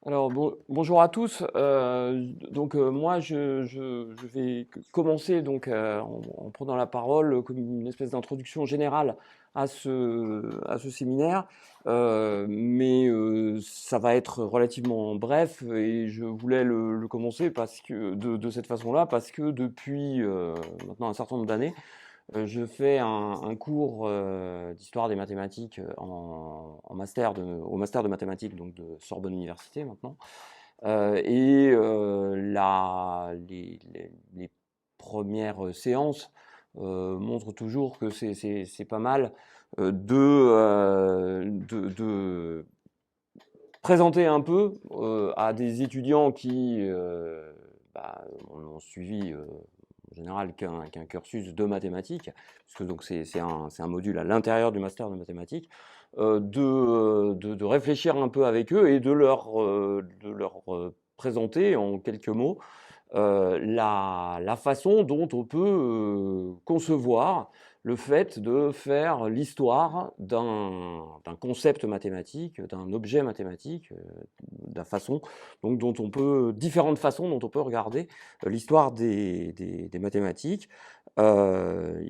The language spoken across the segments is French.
Alors bonjour à tous. Moi je vais commencer en prenant la parole comme une espèce d'introduction générale à ce séminaire, mais ça va être relativement bref et je voulais le commencer parce que de cette façon-là parce que depuis maintenant un certain nombre d'années, je fais un cours d'histoire des mathématiques au master de mathématiques donc de Sorbonne Université maintenant. Les premières séances montrent toujours que c'est pas mal de présenter un peu à des étudiants qui ont suivi en général qu'un cursus de mathématiques, puisque donc c'est un module à l'intérieur du master de mathématiques, de réfléchir un peu avec eux et de leur présenter en quelques mots la façon dont on peut concevoir le fait de faire l'histoire d'un concept mathématique, d'un objet mathématique, différentes façons dont on peut regarder l'histoire des mathématiques.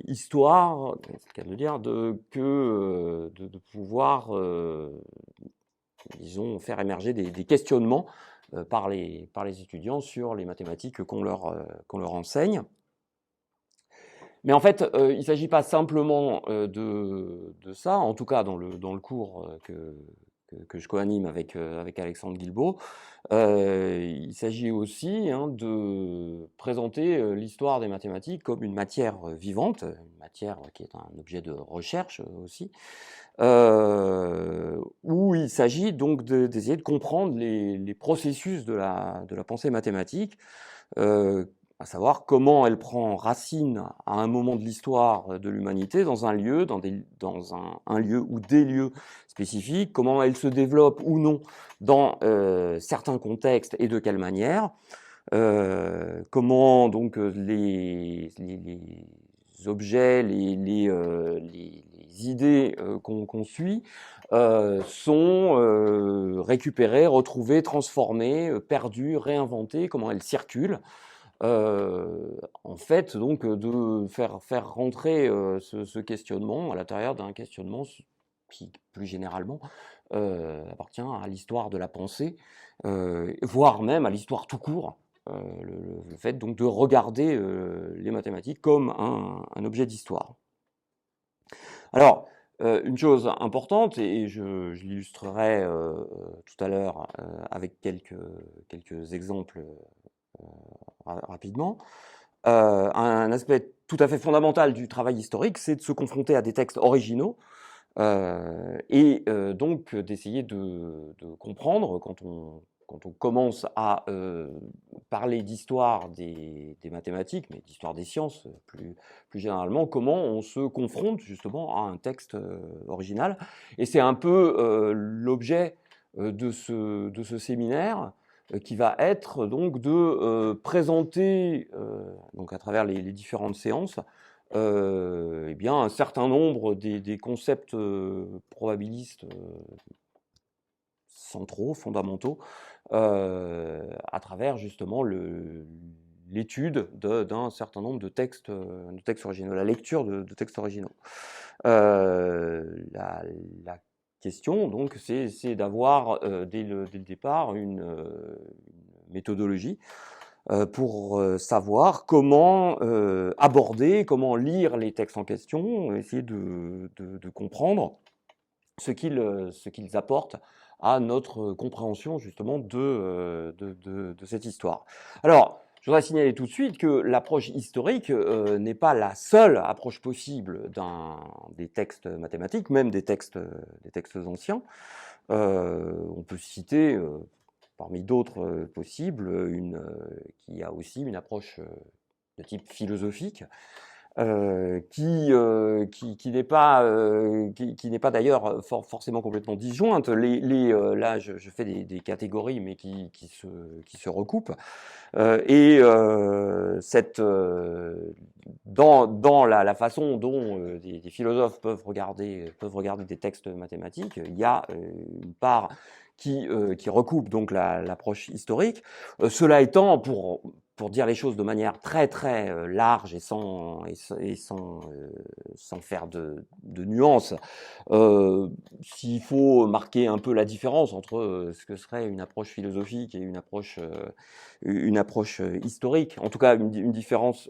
Histoire, c'est le cas de le dire, de pouvoir, disons, faire émerger des questionnements par les étudiants sur les mathématiques qu'on leur enseigne. Mais en fait, il ne s'agit pas simplement de ça, en tout cas dans le cours que je co-anime avec Alexandre Guilbault. Il s'agit aussi de présenter l'histoire des mathématiques comme une matière vivante, une matière qui est un objet de recherche aussi, où il s'agit donc d'essayer de comprendre les processus de la pensée mathématique, euh, à savoir comment elle prend racine à un moment de l'histoire de l'humanité dans un lieu, dans un lieu ou des lieux spécifiques, comment elle se développe ou non dans certains contextes et de quelle manière, comment donc les objets, les idées qu'on suit sont récupérées, retrouvées, transformées, perdues, réinventées, comment elles circulent. En fait, donc, de faire rentrer ce questionnement à l'intérieur d'un questionnement qui, plus généralement, appartient à l'histoire de la pensée, voire même à l'histoire tout court. Le fait donc de regarder les mathématiques comme un objet d'histoire. Alors, une chose importante, et je l'illustrerai tout à l'heure avec quelques exemples rapidement. Un aspect tout à fait fondamental du travail historique, c'est de se confronter à des textes originaux et donc d'essayer de comprendre quand on commence à parler d'histoire des mathématiques, mais d'histoire des sciences plus généralement, comment on se confronte justement à un texte original. Et c'est un peu l'objet de ce séminaire qui va être donc de présenter, donc à travers les différentes séances, eh bien, un certain nombre des concepts probabilistes centraux, fondamentaux, à travers justement l'étude d'un certain nombre de textes originaux, la lecture de textes originaux. La question, donc, c'est d'avoir dès le départ une méthodologie pour savoir comment aborder, comment lire les textes en question, essayer de comprendre ce qu'ils apportent à notre compréhension justement de cette histoire. Alors, je voudrais signaler tout de suite que l'approche historique n'est pas la seule approche possible des textes mathématiques, même des textes anciens. On peut citer, parmi d'autres possibles, qui a aussi une approche de type philosophique, qui n'est pas d'ailleurs d'ailleurs forcément complètement disjointe. Là, je fais des catégories, mais qui se recoupent. Dans la façon dont des philosophes peuvent regarder des textes mathématiques, il y a une part qui recoupe donc l'approche historique. Cela étant, pour dire les choses de manière très très large et sans faire de nuances, s'il faut marquer un peu la différence entre ce que serait une approche philosophique et une approche historique, en tout cas une différence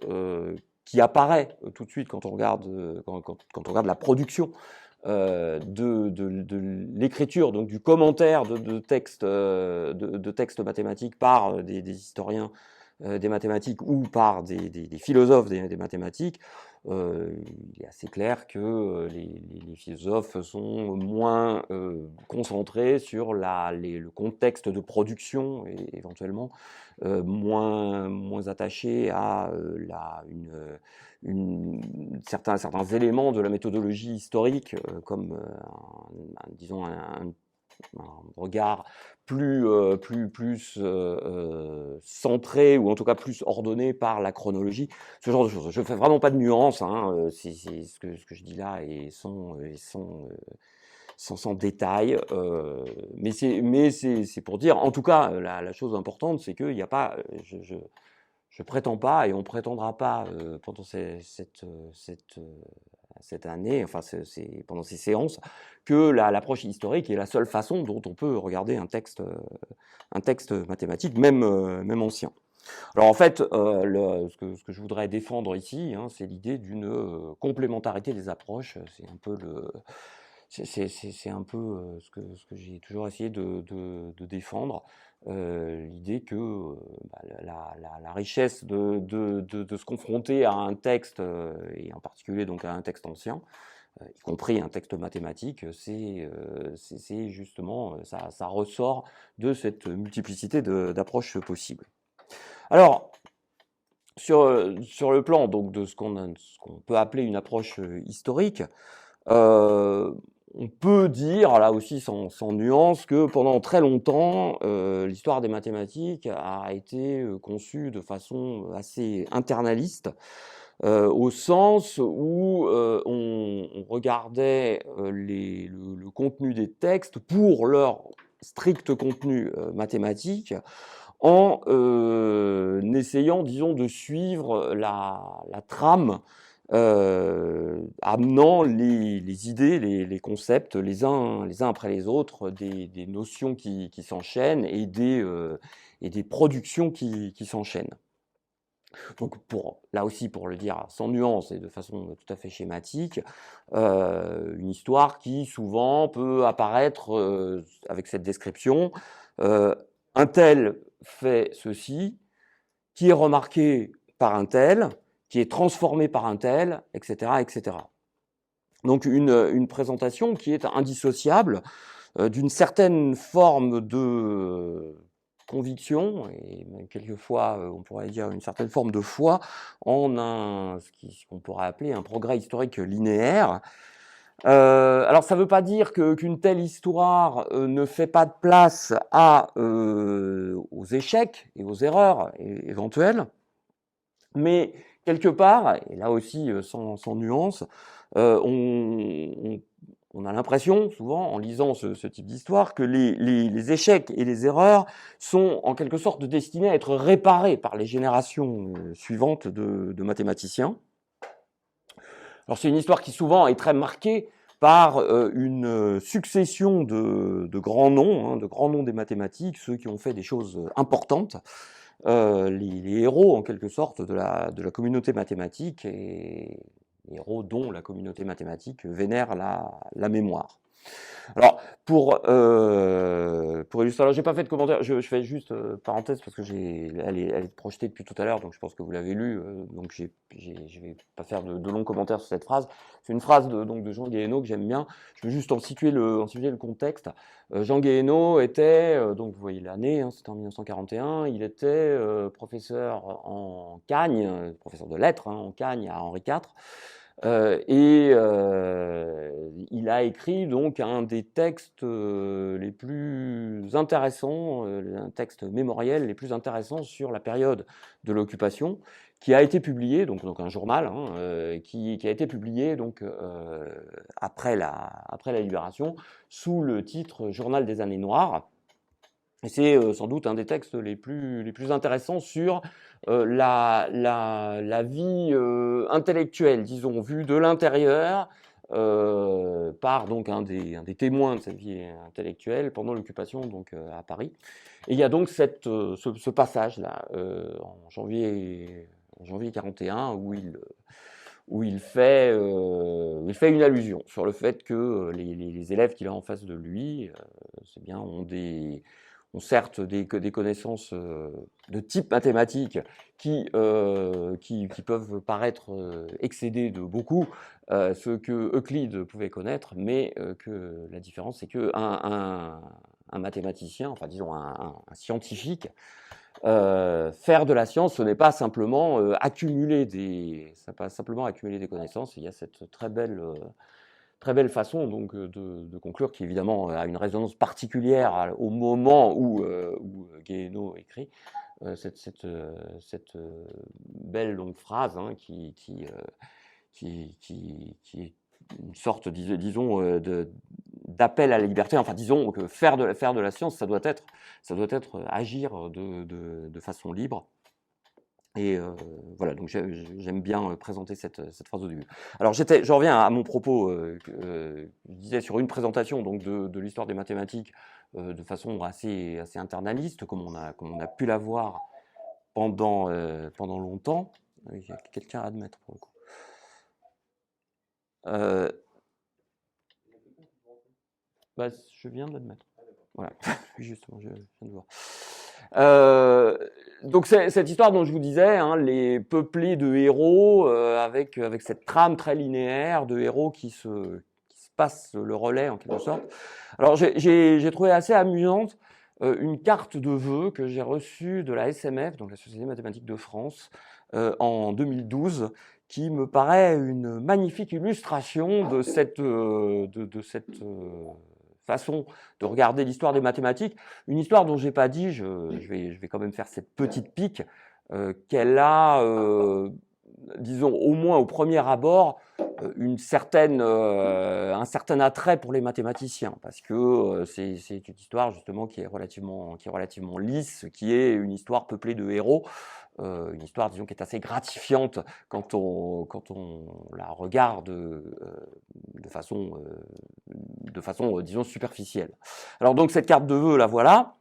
qui apparaît tout de suite quand on regarde quand on regarde la production de l'écriture, donc du commentaire de textes mathématiques par des historiens des mathématiques ou par des philosophes des mathématiques, il est assez clair que les philosophes sont moins concentrés sur le contexte de production et éventuellement moins attachés à certains éléments de la méthodologie historique, comme disons un regard plus centré ou en tout cas plus ordonné par la chronologie, ce genre de choses. Je ne fais vraiment pas de nuance, hein, ce que je dis là et sans détail, mais c'est pour dire, en tout cas, la chose importante, c'est qu'il n'y a pas, je prétends pas et on prétendra pas pendant cette année, enfin pendant ces séances, que l'approche historique est la seule façon dont on peut regarder un texte mathématique, même ancien. Alors en fait, ce que je voudrais défendre ici, hein, c'est l'idée d'une complémentarité des approches. C'est un peu ce que j'ai toujours essayé de défendre, l'idée que la richesse de se confronter à un texte, et en particulier donc à un texte ancien, y compris un texte mathématique, c'est justement, ça ressort de cette multiplicité d'approches possibles. Alors, sur le plan donc de ce qu'on peut appeler une approche historique, on peut dire, là aussi sans nuance, que pendant très longtemps, l'histoire des mathématiques a été conçue de façon assez internaliste, au sens où on regardait le contenu des textes pour leur strict contenu mathématique, en essayant, disons, de suivre la trame, amenant les idées, les concepts, les uns après les autres, des notions qui s'enchaînent et des productions qui s'enchaînent. Donc là aussi, pour le dire sans nuance et de façon tout à fait schématique, une histoire qui souvent peut apparaître avec cette description, un tel fait ceci, qui est remarqué par un tel, qui est transformé par un tel, etc., etc. Donc une présentation qui est indissociable d'une certaine forme de conviction, et même quelquefois on pourrait dire une certaine forme de foi, en ce qu'on pourrait appeler un progrès historique linéaire. Alors ça ne veut pas dire qu'une telle histoire ne fait pas de place aux échecs et aux erreurs éventuelles, mais quelque part, et là aussi sans nuance, on a l'impression, souvent, en lisant ce type d'histoire, que les échecs et les erreurs sont en quelque sorte destinés à être réparés par les générations suivantes de mathématiciens. Alors c'est une histoire qui souvent est très marquée par une succession de grands noms, de grands noms des mathématiques, ceux qui ont fait des choses importantes, les héros en quelque sorte de la communauté mathématique, et les héros dont la communauté mathématique vénère la mémoire. Alors, pour illustrer, alors j'ai pas fait de commentaire, je fais juste parenthèse parce que elle est projetée depuis tout à l'heure, donc je pense que vous l'avez lu, donc je vais pas faire de longs commentaires sur cette phrase. C'est une phrase de Jean Guéhenno que j'aime bien. Je veux juste en situer le contexte. Jean Guéhenno était, donc vous voyez l'année, hein, c'était en 1941, il était professeur en Cagne, professeur de lettres en Cagne à Henri IV. Il a écrit donc un des textes les plus intéressants, un texte mémoriel les plus intéressants sur la période de l'occupation, qui a été publié, donc un journal, qui a été publié donc après la Libération, sous le titre Journal des années noires. Et c'est sans doute un des textes les plus intéressants sur la vie intellectuelle, disons, vue de l'intérieur, par donc un des témoins de cette vie intellectuelle pendant l'occupation donc à Paris. Et il y a donc ce passage-là en janvier 41 où il fait une allusion sur le fait que les élèves qu'il a en face de lui, c'est bien, ont certes des connaissances de type mathématique qui peuvent paraître excéder de beaucoup ce que Euclide pouvait connaître, mais que la différence, c'est que un mathématicien, enfin disons un scientifique, faire de la science, ce n'est pas simplement accumuler des connaissances. Il y a cette très belle façon donc de conclure, qui évidemment a une résonance particulière au moment où Guéhenno écrit cette belle longue phrase hein, qui est une sorte, disons, d'appel à la liberté. Enfin, disons que faire de la science, ça doit être agir de façon libre. Et voilà, donc j'aime bien présenter cette phrase au début. Alors je reviens à mon propos, je disais sur une présentation donc de l'histoire des mathématiques de façon assez internaliste, comme on a pu la voir pendant longtemps. Il y a quelqu'un à admettre pour le coup. Bah, je viens de l'admettre. Voilà, justement, je viens de voir. Donc cette histoire dont je vous disais, hein, les peuplés de héros avec cette trame très linéaire de héros qui se passent le relais en quelque sorte. Alors j'ai trouvé assez amusante une carte de vœux que j'ai reçue de la SMF, donc la Société mathématique de France, en 2012, qui me paraît une magnifique illustration de cette façon de regarder l'histoire des mathématiques, une histoire dont j'ai pas dit, je vais quand même faire cette petite pique, qu'elle a, disons, au moins au premier abord, un certain attrait pour les mathématiciens, parce que c'est une histoire justement qui est relativement lisse, qui est une histoire peuplée de héros, une histoire, disons, qui est assez gratifiante quand on la regarde de façon, disons, superficielle. Alors donc cette carte de vœux, la voilà.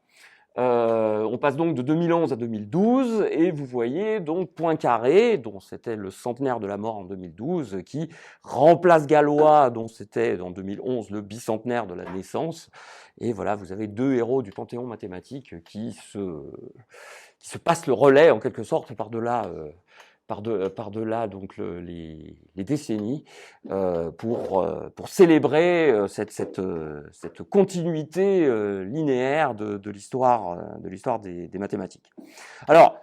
On passe donc de 2011 à 2012 et vous voyez donc Poincaré, dont c'était le centenaire de la mort en 2012, qui remplace Galois, dont c'était en 2011 le bicentenaire de la naissance. Et voilà, vous avez deux héros du panthéon mathématique qui se passent le relais en quelque sorte par-delà donc les décennies pour célébrer cette continuité linéaire de l'histoire des mathématiques. Alors,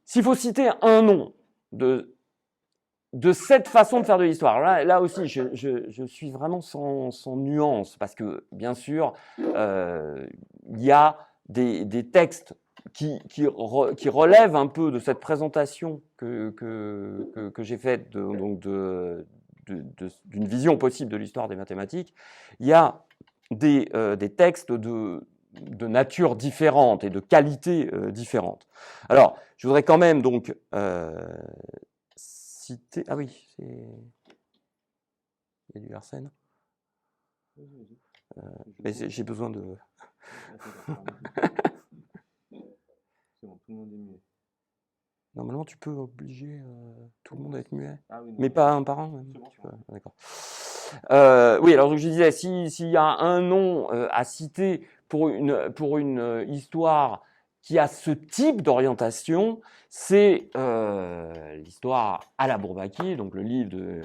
s'il faut citer un nom de cette façon de faire de l'histoire, là aussi, je suis vraiment sans nuance, parce que, bien sûr, il y a des textes qui relèvent un peu de cette présentation que j'ai faite d'une vision possible de l'histoire des mathématiques. Il y a des textes de nature différente et de qualité différente. Alors, je voudrais quand même donc citer... Ah oui, il y a du Arsène. Mais j'ai besoin de... C'est bon, tout le monde est muet. Normalement, tu peux obliger tout le monde à être muet, Ah oui, non, mais pas un par un. c'est bon, D'accord. Oui, alors donc je disais, s'il y a un nom à citer pour une histoire qui a ce type d'orientation, c'est l'histoire à la Bourbaki, donc le livre de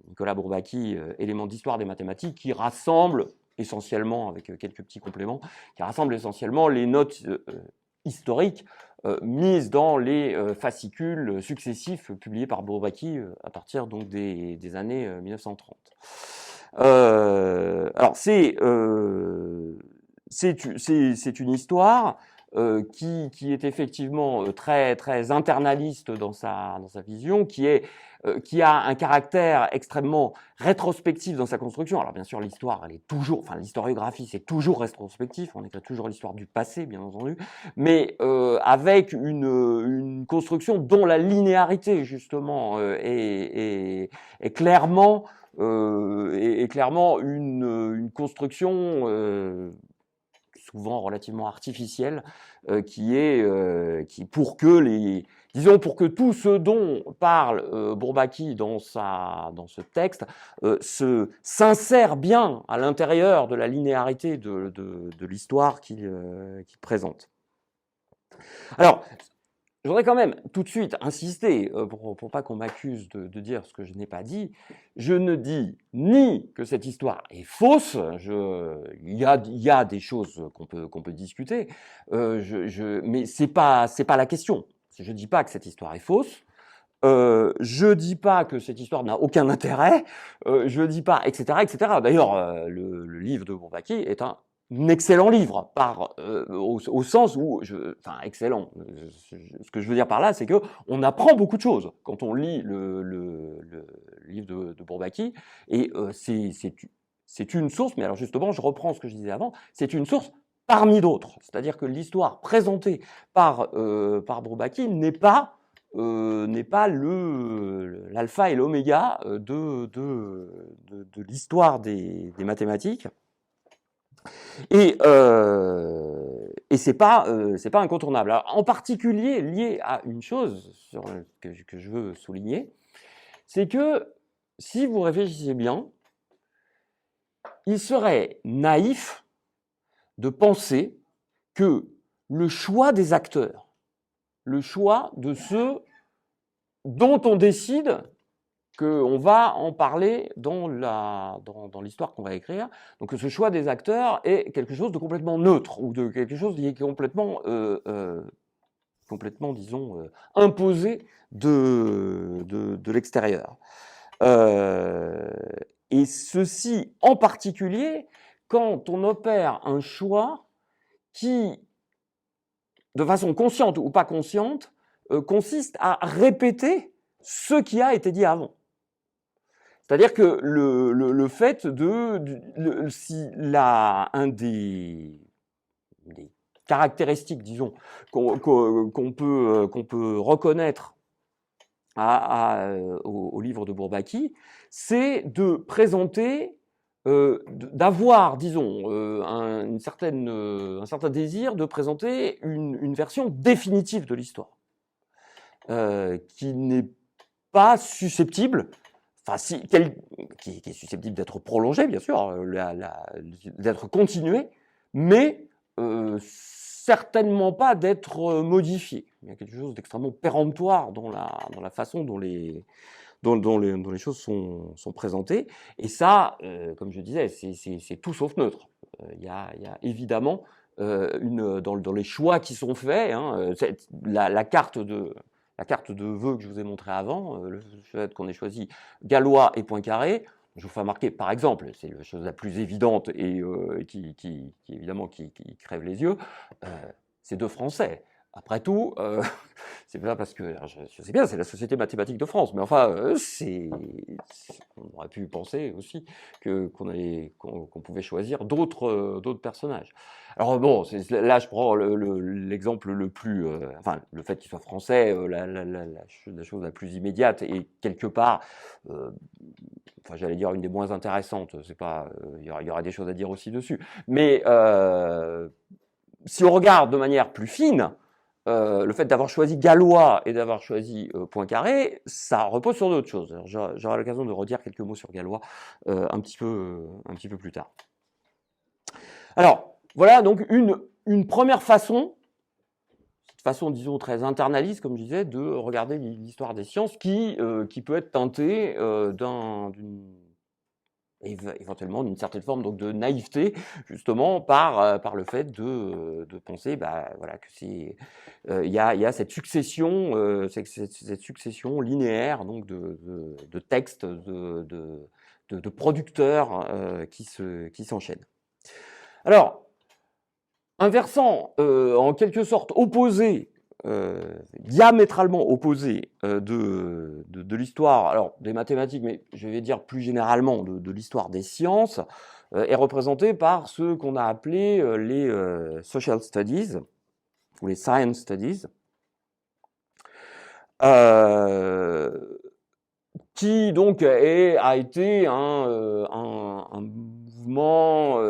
Nicolas Bourbaki, Éléments d'histoire des mathématiques, qui rassemble essentiellement, avec quelques petits compléments, qui rassemble essentiellement les notes historiques mises dans les fascicules successifs publiés par Bourbaki à partir donc des années 1930. Alors c'est une histoire qui est effectivement très, très internaliste dans sa vision, qui a un caractère extrêmement rétrospectif dans sa construction. Alors bien sûr, l'histoire, elle est toujours, enfin l'historiographie, c'est toujours rétrospectif, on écrit toujours l'histoire du passé, bien entendu, mais avec une construction dont la linéarité, justement, est clairement une construction souvent relativement artificielle, qui pour que tout ce dont parle Bourbaki dans ce texte s'insère bien à l'intérieur de la linéarité de l'histoire qu'il présente. Alors, je voudrais quand même tout de suite insister, pour pas qu'on m'accuse de dire ce que je n'ai pas dit. Je ne dis ni que cette histoire est fausse, il y a des choses qu'on peut discuter, mais c'est pas la question. Je dis pas que cette histoire est fausse. Je dis pas que cette histoire n'a aucun intérêt. Je dis pas, etc., etc. D'ailleurs, le livre de Bourbaki est un excellent livre, au sens où, enfin excellent. Ce que je veux dire par là, c'est que on apprend beaucoup de choses quand on lit le livre de Bourbaki, et c'est une source. Mais alors justement, je reprends ce que je disais avant, c'est une source parmi d'autres. C'est-à-dire que l'histoire présentée par Bourbaki n'est pas l'alpha et l'oméga de l'histoire des mathématiques. Et c'est pas incontournable. Alors, en particulier lié à une chose que je veux souligner, c'est que si vous réfléchissez bien, il serait naïf de penser que le choix des acteurs, le choix de ceux dont on décide qu'on va en parler dans l'histoire qu'on va écrire, donc que ce choix des acteurs est quelque chose de complètement neutre, ou de quelque chose qui est complètement, disons, imposé de l'extérieur. Et ceci en particulier quand on opère un choix qui, de façon consciente ou pas consciente, consiste à répéter ce qui a été dit avant. C'est-à-dire que le fait un des caractéristiques, disons, qu'on peut reconnaître au livre de Bourbaki, c'est de présenter, d'avoir, disons, un certain désir de présenter une version définitive de l'histoire, qui n'est pas susceptible, enfin, qui est susceptible d'être prolongée, bien sûr, d'être continuée, mais certainement pas d'être modifiée. Il y a quelque chose d'extrêmement péremptoire dans la façon dont les choses sont présentées. Et ça, comme je disais, c'est tout sauf neutre. Il y a évidemment dans les choix qui sont faits, hein, la carte de vœux que je vous ai montrée avant, le fait qu'on ait choisi Galois et Poincaré, je vous fais remarquer, par exemple, c'est la chose la plus évidente et qui évidemment qui crève les yeux, c'est deux Français. Après tout, c'est pas parce que, je sais bien, c'est la Société mathématique de France, mais enfin, on aurait pu penser aussi qu'on pouvait choisir d'autres personnages. Alors bon, là je prends l'exemple le plus, enfin le fait qu'il soit français, la chose la plus immédiate et quelque part, enfin j'allais dire une des moins intéressantes. C'est pas, il y aura des choses à dire aussi dessus, mais si on regarde de manière plus fine, le fait d'avoir choisi Galois et d'avoir choisi Poincaré, ça repose sur d'autres choses. J'aurai l'occasion de redire quelques mots sur Galois un petit peu plus tard. Alors, voilà donc une première façon, cette façon, disons, très internaliste, comme je disais, de regarder l'histoire des sciences qui peut être teintée éventuellement d'une certaine forme donc de naïveté, justement par le fait de penser voilà, que il y a cette succession linéaire donc de textes, de producteurs qui s'enchaînent. Alors un versant en quelque sorte opposé, diamétralement opposé de l'histoire, alors des mathématiques, mais je vais dire plus généralement de l'histoire des sciences, est représenté par ce qu'on a appelé les social studies ou les science studies, qui donc a été un mouvement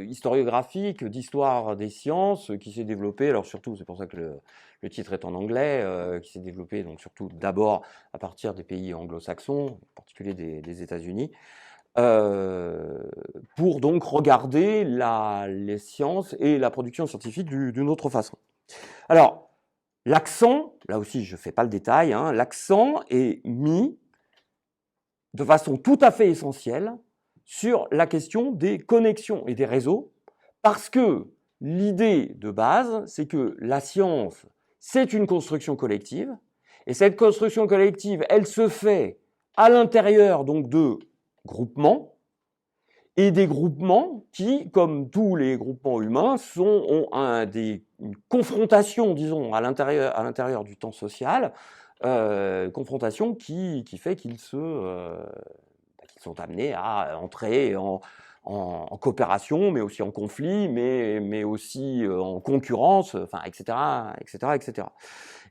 historiographique d'histoire des sciences qui s'est développé, alors surtout, c'est pour ça que le titre est en anglais, qui s'est développé donc surtout d'abord à partir des pays anglo-saxons, en particulier des États-Unis, pour donc regarder les sciences et la production scientifique d'une autre façon. Alors, l'accent, là aussi je ne fais pas le détail, hein, l'accent est mis de façon tout à fait essentielle sur la question des connexions et des réseaux, parce que l'idée de base, c'est que la science, c'est une construction collective, et cette construction collective, elle se fait à l'intérieur donc de groupements, et des groupements qui, comme tous les groupements humains, ont une confrontation, disons, à l'intérieur du temps social, confrontation qui fait qu'ils sont amenés à entrer en coopération, mais aussi en conflit, mais aussi en concurrence, enfin, etc., etc., etc.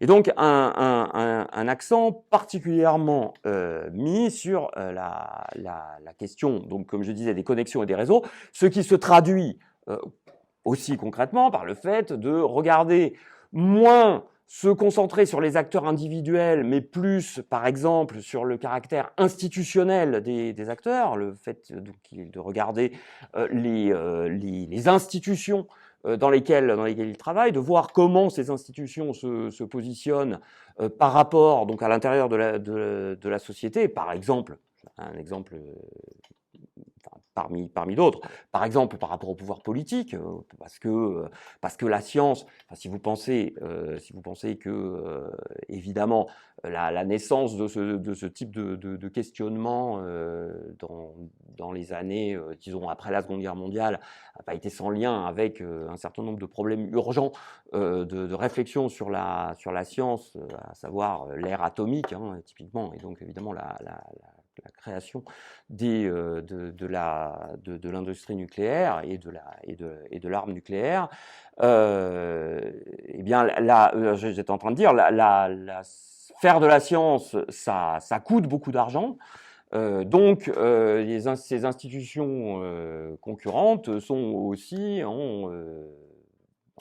Et donc, un accent particulièrement mis sur la question, donc, comme je disais, des connexions et des réseaux, ce qui se traduit aussi concrètement par le fait de regarder moins se concentrer sur les acteurs individuels, mais plus, par exemple, sur le caractère institutionnel des acteurs, le fait de regarder les institutions dans lesquelles ils travaillent, de voir comment ces institutions se positionnent par rapport donc à l'intérieur de la société. Par exemple, un exemple parmi d'autres, par exemple par rapport au pouvoir politique, parce que la science, enfin, si vous pensez que évidemment la naissance de ce type de questionnement dans les années, disons après la Seconde Guerre mondiale, n'a pas été sans lien avec un certain nombre de problèmes urgents de réflexion sur la science, à savoir l'ère atomique, hein, typiquement, et donc évidemment la création de l'industrie nucléaire et de l'arme nucléaire, eh bien là, j'étais en train de dire, faire de la science, ça coûte beaucoup d'argent. Donc, ces institutions concurrentes sont aussi en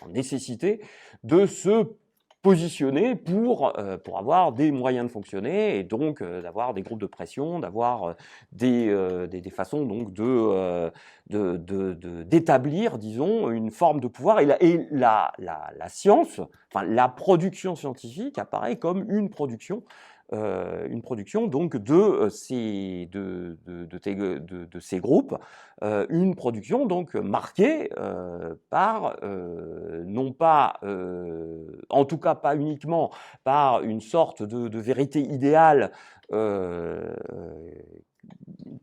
nécessité de se positionner pour avoir des moyens de fonctionner et donc d'avoir des groupes de pression, d'avoir des façons donc d'établir, disons, une forme de pouvoir. Et la science, enfin la production scientifique apparaît comme une production donc de ces groupes, une production donc marquée par non pas, en tout cas pas uniquement par une sorte de vérité idéale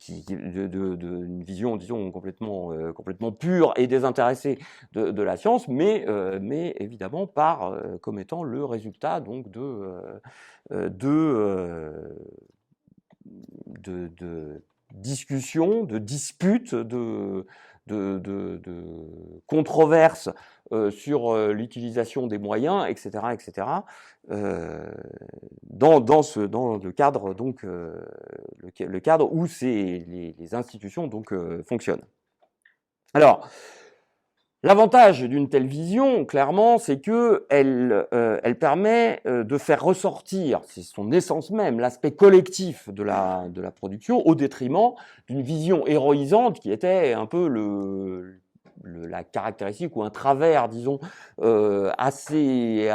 une vision, disons, complètement pure et désintéressée de la science, mais évidemment comme étant le résultat donc de discussions, de disputes, de controverses sur l'utilisation des moyens, etc., etc. Dans le cadre donc le cadre où les institutions donc fonctionnent. Alors, l'avantage d'une telle vision, clairement, c'est que elle permet de faire ressortir, c'est son essence même, l'aspect collectif de la production, au détriment d'une vision héroïsante qui était un peu la caractéristique ou un travers, disons, assez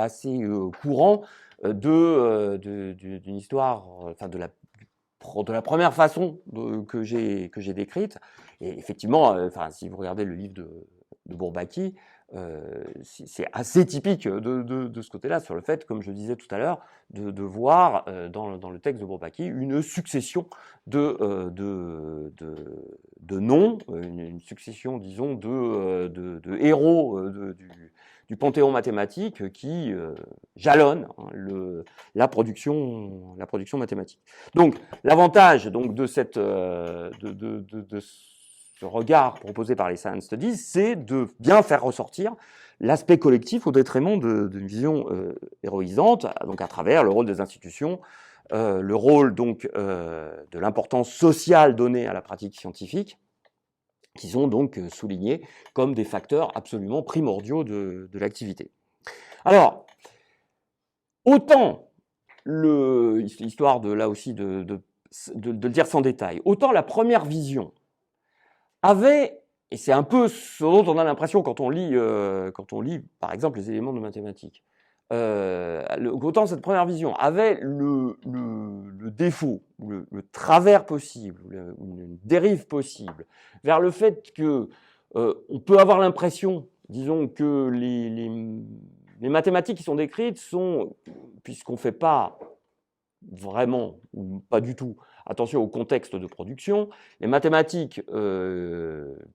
courant d'une histoire, enfin de la première façon que j'ai décrite. Et effectivement, enfin, si vous regardez le livre de Bourbaki, c'est assez typique de ce côté-là, sur le fait, comme je disais tout à l'heure, de voir dans le texte de Bourbaki une succession de noms, une succession, disons, de héros du panthéon mathématique qui jalonnent la production mathématique. Donc, l'avantage donc, de ce regard proposé par les Science Studies, c'est de bien faire ressortir l'aspect collectif au détriment d'une vision héroïsante, donc à travers le rôle des institutions, le rôle donc de l'importance sociale donnée à la pratique scientifique, qui sont donc soulignés comme des facteurs absolument primordiaux de l'activité. Alors, autant histoire là aussi de le dire sans détail, autant la première vision avait, et c'est un peu ce dont on a l'impression quand on lit par exemple les éléments de mathématiques, autant cette première vision avait le défaut, le travers possible, une dérive possible, vers le fait que on peut avoir l'impression, disons, que les mathématiques qui sont décrites sont, puisqu'on ne fait pas vraiment, ou pas du tout, attention au contexte de production, les mathématiques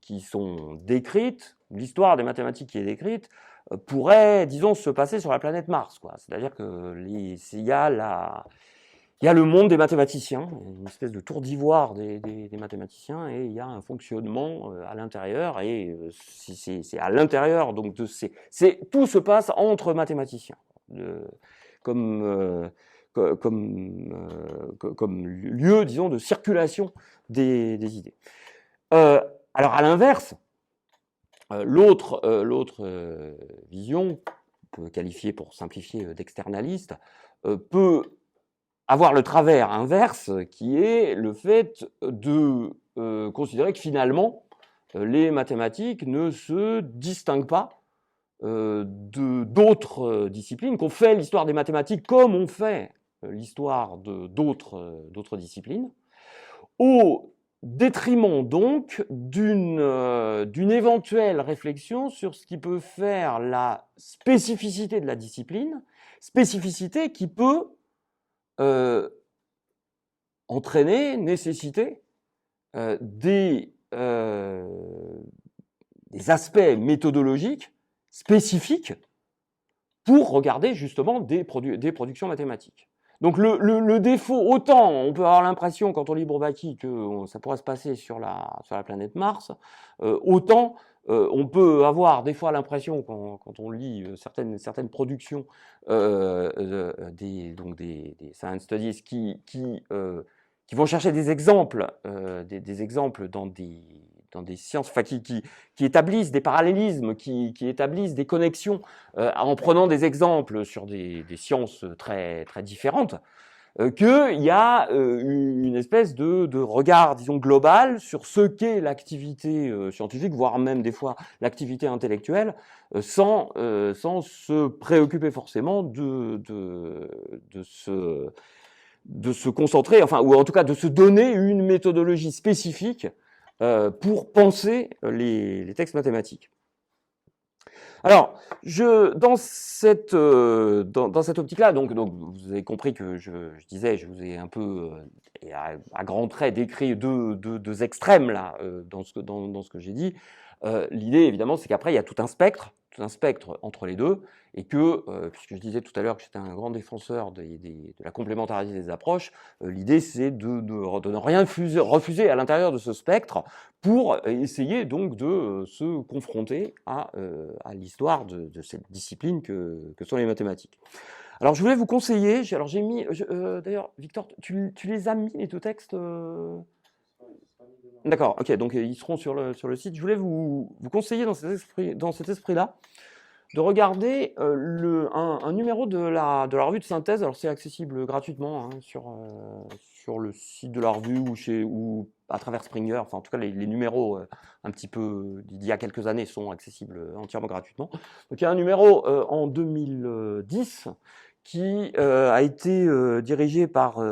qui sont décrites, l'histoire des mathématiques qui est décrite, pourrait, disons, se passer sur la planète Mars, quoi. C'est-à-dire qu'il y a le monde des mathématiciens, une espèce de tour d'ivoire des mathématiciens, et il y a un fonctionnement à l'intérieur, et c'est à l'intérieur, donc tout se passe entre mathématiciens, comme lieu, disons, de circulation des idées. Alors, à l'inverse, l'autre vision, on peut qualifier pour simplifier d'externaliste, peut avoir le travers inverse, qui est le fait de considérer que finalement, les mathématiques ne se distinguent pas d'autres disciplines, qu'on fait l'histoire des mathématiques comme on fait l'histoire d'autres disciplines, au détriment donc d'une éventuelle réflexion sur ce qui peut faire la spécificité de la discipline, spécificité qui peut entraîner, nécessiter des aspects méthodologiques spécifiques pour regarder justement des productions mathématiques. Donc le défaut, autant on peut avoir l'impression quand on lit Bourbaki que ça pourrait se passer sur la planète Mars, autant on peut avoir des fois l'impression quand on lit certaines productions des Science Studies qui vont chercher des exemples, des exemples dans des sciences, enfin, qui établissent des parallélismes, qui établissent des connexions en prenant des exemples sur des sciences très, très différentes, qu'il y a une espèce de regard, disons, global sur ce qu'est l'activité scientifique, voire même des fois l'activité intellectuelle, sans se préoccuper forcément de se concentrer, enfin, ou en tout cas de se donner une méthodologie spécifique pour penser les textes mathématiques. Alors, dans cette optique-là, donc vous avez compris que je vous ai un peu, à grands traits, décrit deux extrêmes là, dans ce que j'ai dit. L'idée, évidemment, c'est qu'après, il y a tout un spectre entre les deux, et que, puisque je disais tout à l'heure que j'étais un grand défenseur de la complémentarité des approches, l'idée, c'est de ne rien refuser à l'intérieur de ce spectre pour essayer donc de se confronter à l'histoire de cette discipline que sont les mathématiques. Alors, je voulais vous conseiller, j'ai mis, d'ailleurs, Victor, tu les as mis, les deux textes D'accord, ok, donc ils seront sur le site. Je voulais vous conseiller dans cet esprit-là de regarder un numéro de la revue de synthèse. Alors c'est accessible gratuitement hein, sur le site de la revue ou à travers Springer. Enfin en tout cas les numéros un petit peu d'il y a quelques années sont accessibles entièrement gratuitement. Donc il y a un numéro en 2010 qui a été dirigé par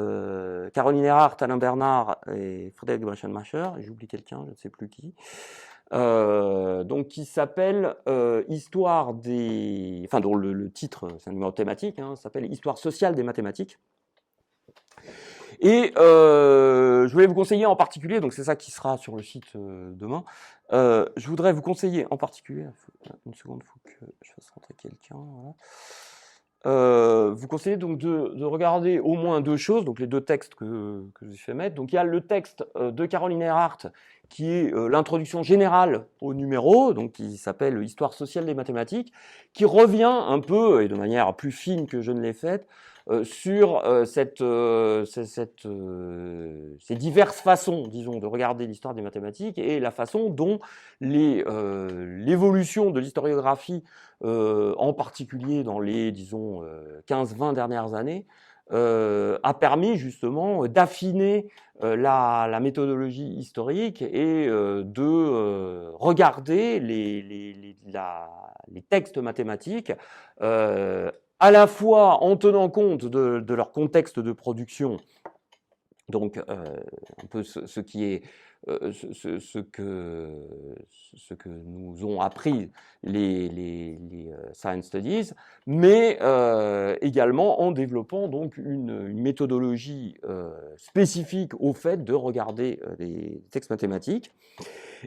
Caroline Erhardt, Alain Bernard et Frédéric Breschenmacher. J'oublie quelqu'un, je ne sais plus qui. donc qui s'appelle Histoire des... Enfin, dont le titre, c'est un numéro thématique, hein, s'appelle Histoire sociale des mathématiques. Et je voulais vous conseiller en particulier, donc c'est ça qui sera sur le site demain, je voudrais vous conseiller en particulier, une seconde, il faut que je fasse rentrer quelqu'un, voilà. Vous conseillez donc de regarder au moins deux choses, donc les deux textes que je vais fait mettre. Donc il y a le texte de Caroline Erhardt, qui est l'introduction générale au numéro, donc qui s'appelle Histoire sociale des mathématiques, qui revient un peu, et de manière plus fine que je ne l'ai faite, sur ces diverses façons, disons, de regarder l'histoire des mathématiques et la façon dont l'évolution de l'historiographie, en particulier dans les, disons, 15-20 dernières années, a permis justement d'affiner la méthodologie historique et de regarder les textes mathématiques à la fois en tenant compte de leur contexte de production, donc un peu ce qui est ce que nous ont appris les Science Studies, mais également en développant donc une méthodologie spécifique au fait de regarder les textes mathématiques.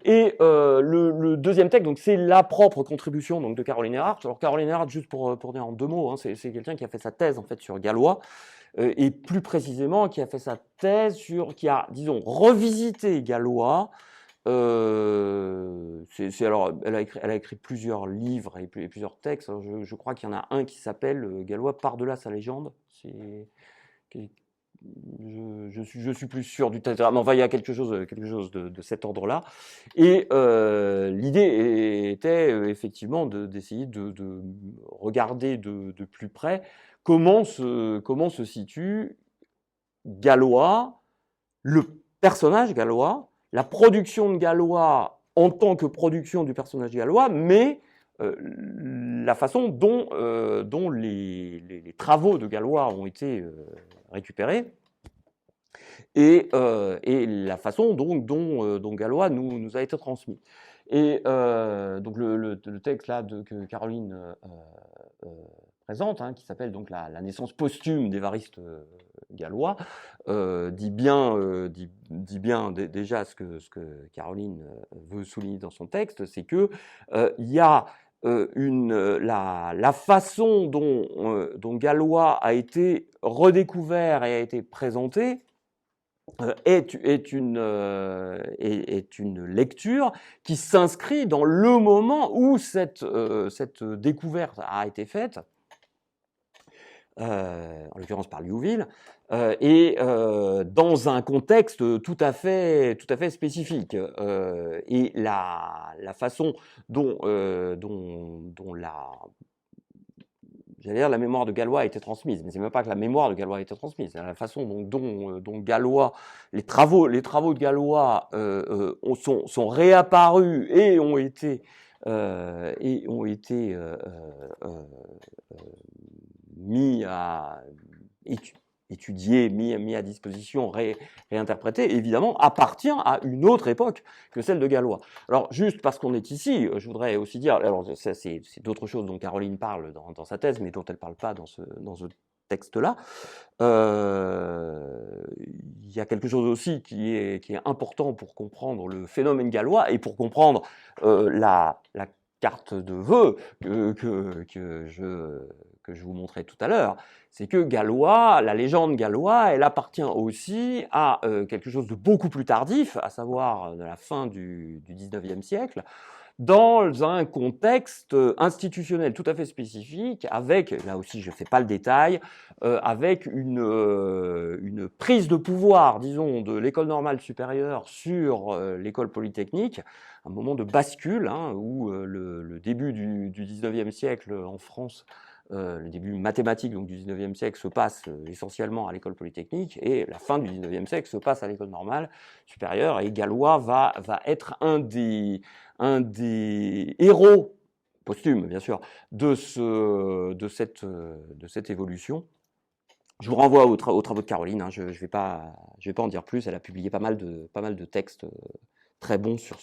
Et le deuxième texte, donc c'est la propre contribution donc de Caroline Erhardt. Alors Caroline Erhardt, juste pour dire en deux mots, hein, c'est quelqu'un qui a fait sa thèse en fait sur Galois, et plus précisément qui a fait sa thèse sur, qui a, disons, revisité Galois. Alors, elle a écrit plusieurs livres et plusieurs textes. Alors, je crois qu'il y en a un qui s'appelle Galois par-delà sa légende. Je suis plus sûr du titre, mais enfin, il y a quelque chose de cet ordre-là. Et l'idée était effectivement d'essayer de regarder de plus près comment se situe Galois, le personnage Galois, la production de Galois en tant que production du personnage Galois, mais la façon dont les travaux de Galois ont été récupérés, et la façon dont Galois nous a été transmis. Et donc le texte là que Caroline présente, hein, qui s'appelle donc la naissance posthume d'Évariste Galois, dit bien déjà ce que Caroline veut souligner dans son texte, c'est que il y a la façon dont Galois a été redécouvert et a été présenté est une lecture qui s'inscrit dans le moment où cette découverte a été faite, en l'occurrence par Liouville, et dans un contexte tout à fait spécifique. Et la façon dont j'allais dire la mémoire de Galois a été transmise, mais c'est même pas que la mémoire de Galois a été transmise, c'est la façon dont Galois, les travaux de Galois sont réapparus et ont été mis à étudier, mis à disposition, réinterprété, évidemment, appartient à une autre époque que celle de Galois. Alors, juste parce qu'on est ici, je voudrais aussi dire, alors c'est d'autres choses dont Caroline parle dans sa thèse, mais dont elle ne parle pas dans ce texte-là. Il y a quelque chose aussi qui est important pour comprendre le phénomène gallois et pour comprendre la carte de vœux que je vous montrais tout à l'heure, c'est que Galois, la légende Galois, elle appartient aussi à quelque chose de beaucoup plus tardif, à savoir de la fin du XIXe siècle, dans un contexte institutionnel tout à fait spécifique, avec, là aussi je ne fais pas le détail, avec une prise de pouvoir, disons, de l'école normale supérieure sur l'école polytechnique, un moment de bascule, hein, où le début du XIXe siècle en France, le début mathématique donc, du XIXe siècle se passe essentiellement à l'école polytechnique, et la fin du XIXe siècle se passe à l'école normale supérieure, et Galois va être un des héros posthumes, bien sûr, de cette évolution. Je vous renvoie aux travaux de Caroline, hein, je ne vais pas en dire plus, elle a publié pas mal de textes très bons sur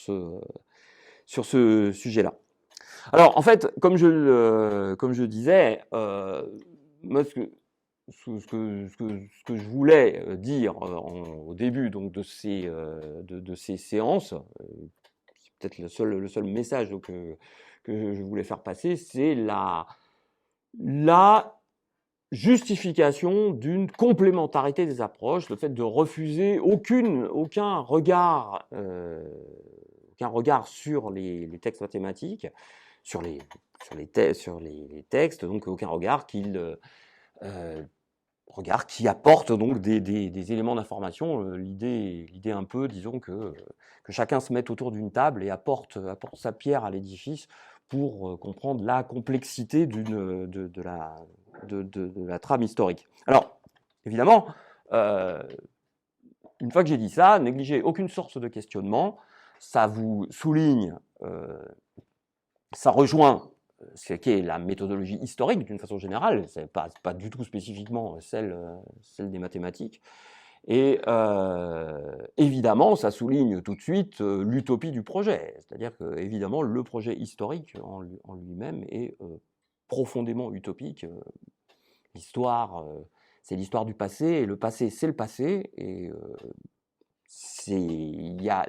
sur ce sujet-là. Alors, en fait, comme je disais, moi, ce que je voulais dire au début donc, de ces séances, c'est peut-être le seul message donc, que je voulais faire passer, c'est la justification d'une complémentarité des approches, le fait de refuser aucun regard sur les textes mathématiques, sur les textes, donc aucun regard qui apporte donc des éléments d'information. L'idée un peu, disons que chacun se mette autour d'une table et apporte sa pierre à l'édifice pour comprendre la complexité de la trame historique. Alors, évidemment, une fois que j'ai dit ça, négligez aucune source de questionnement, ça vous souligne, ça rejoint ce qu'est la méthodologie historique d'une façon générale, c'est pas du tout spécifiquement celle des mathématiques. Et évidemment, ça souligne tout de suite l'utopie du projet, c'est-à-dire que évidemment le projet historique en lui-même est profondément utopique. L'histoire, c'est l'histoire du passé, et le passé, c'est le passé, et il y a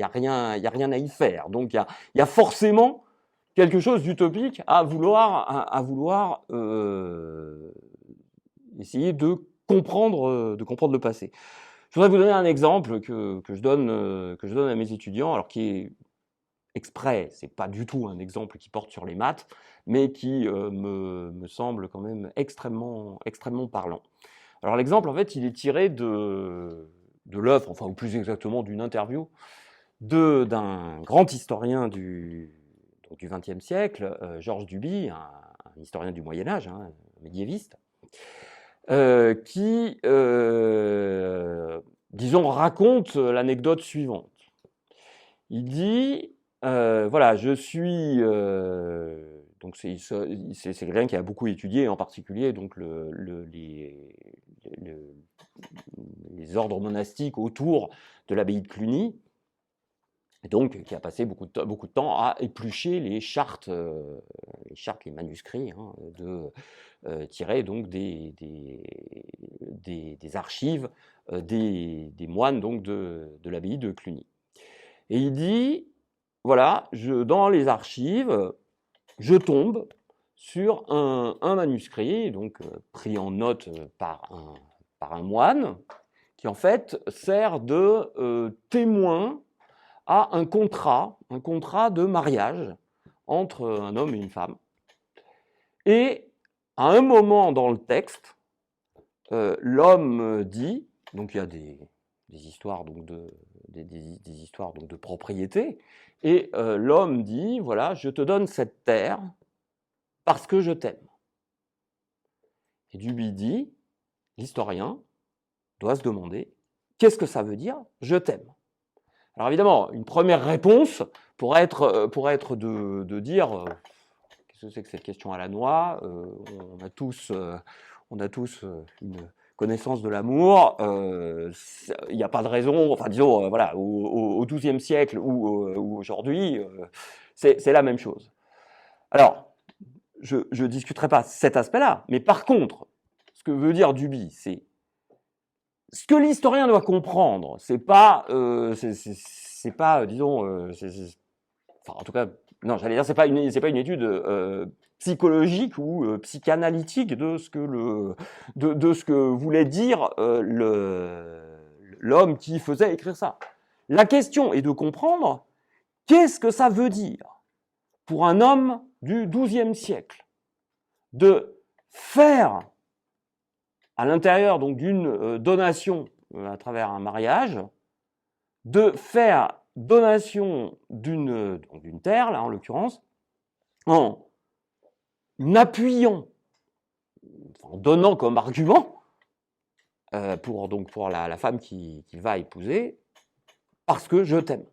rien à y faire. Donc il y a forcément quelque chose d'utopique à vouloir essayer de comprendre le passé. Je voudrais vous donner un exemple que je donne à mes étudiants, alors qui est exprès, c'est pas du tout un exemple qui porte sur les maths, mais qui me semble quand même extrêmement parlant. Alors l'exemple, en fait, il est tiré de l'œuvre, enfin, ou plus exactement d'une interview d'un grand historien du XXe siècle, Georges Duby, un historien du Moyen-Âge, hein, médiéviste, qui, disons, raconte l'anecdote suivante. Il dit, voilà, je suis... donc c'est quelqu'un qui a beaucoup étudié, en particulier donc les ordres monastiques autour de l'abbaye de Cluny, et donc qui a passé beaucoup de temps à éplucher les chartes, les manuscrits, hein, tirés donc des archives des moines donc de l'abbaye de Cluny. Et il dit, voilà, dans les archives, je tombe sur un manuscrit, donc pris en note par un moine, qui en fait sert de témoin à un contrat de mariage entre un homme et une femme. Et à un moment dans le texte, l'homme dit, donc il y a des histoires donc des histoires donc de propriété, et l'homme dit, voilà, je te donne cette terre parce que je t'aime. Et Duby dit, l'historien doit se demander, qu'est-ce que ça veut dire, je t'aime? Alors évidemment, une première réponse pourrait être de dire, qu'est-ce que c'est que cette question à la noix? On a tous une connaissance de l'amour, il n'y a pas de raison, enfin disons, voilà, au XIIe siècle ou aujourd'hui, c'est la même chose. Alors, je ne discuterai pas cet aspect-là, mais par contre, ce que veut dire Duby, c'est ce que l'historien doit comprendre, c'est pas, disons, enfin en tout cas, non, j'allais dire, c'est pas une étude psychologique ou psychanalytique de ce que voulait dire l'homme qui faisait écrire ça. La question est de comprendre qu'est-ce que ça veut dire pour un homme du XIIe siècle de faire à l'intérieur donc d'une donation à travers un mariage, de faire donation d'une terre, là en l'occurrence, en appuyant, en donnant comme argument pour la femme qu'il va épouser, parce que je t'aime.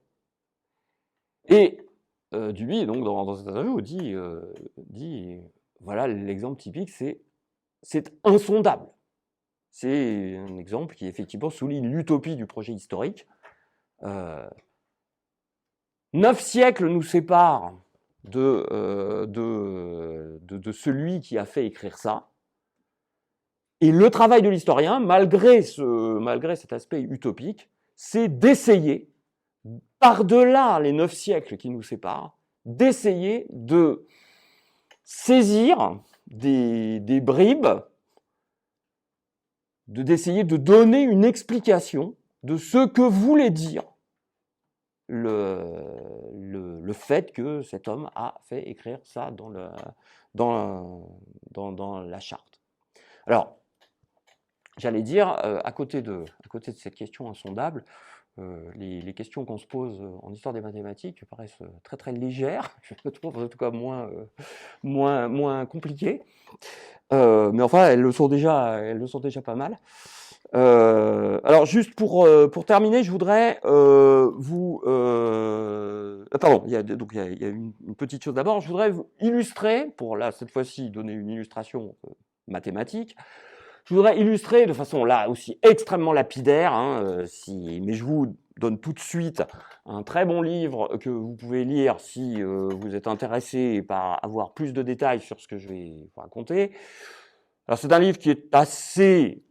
Et Duby, donc dans cette interview, dit voilà, l'exemple typique, c'est insondable. C'est un exemple qui effectivement souligne l'utopie du projet historique. 9 siècles nous séparent de celui qui a fait écrire ça. Et le travail de l'historien, malgré cet aspect utopique, c'est d'essayer, par-delà les 9 siècles qui nous séparent, d'essayer de saisir des bribes, d'essayer de donner une explication de ce que voulait dire le fait que cet homme a fait écrire ça dans la charte. Alors, j'allais dire, à côté de cette question insondable, les questions qu'on se pose en histoire des mathématiques paraissent très très légères, je trouve en tout cas moins compliquées, mais enfin elles le sont déjà pas mal. Alors juste pour terminer, je voudrais vous pardon, il y a une petite chose d'abord. Je voudrais vous illustrer, pour là cette fois-ci donner une illustration mathématique. Je voudrais illustrer de façon là aussi extrêmement lapidaire, mais je vous donne tout de suite un très bon livre que vous pouvez lire si vous êtes intéressé par avoir plus de détails sur ce que je vais vous raconter. Alors c'est un livre qui est assez,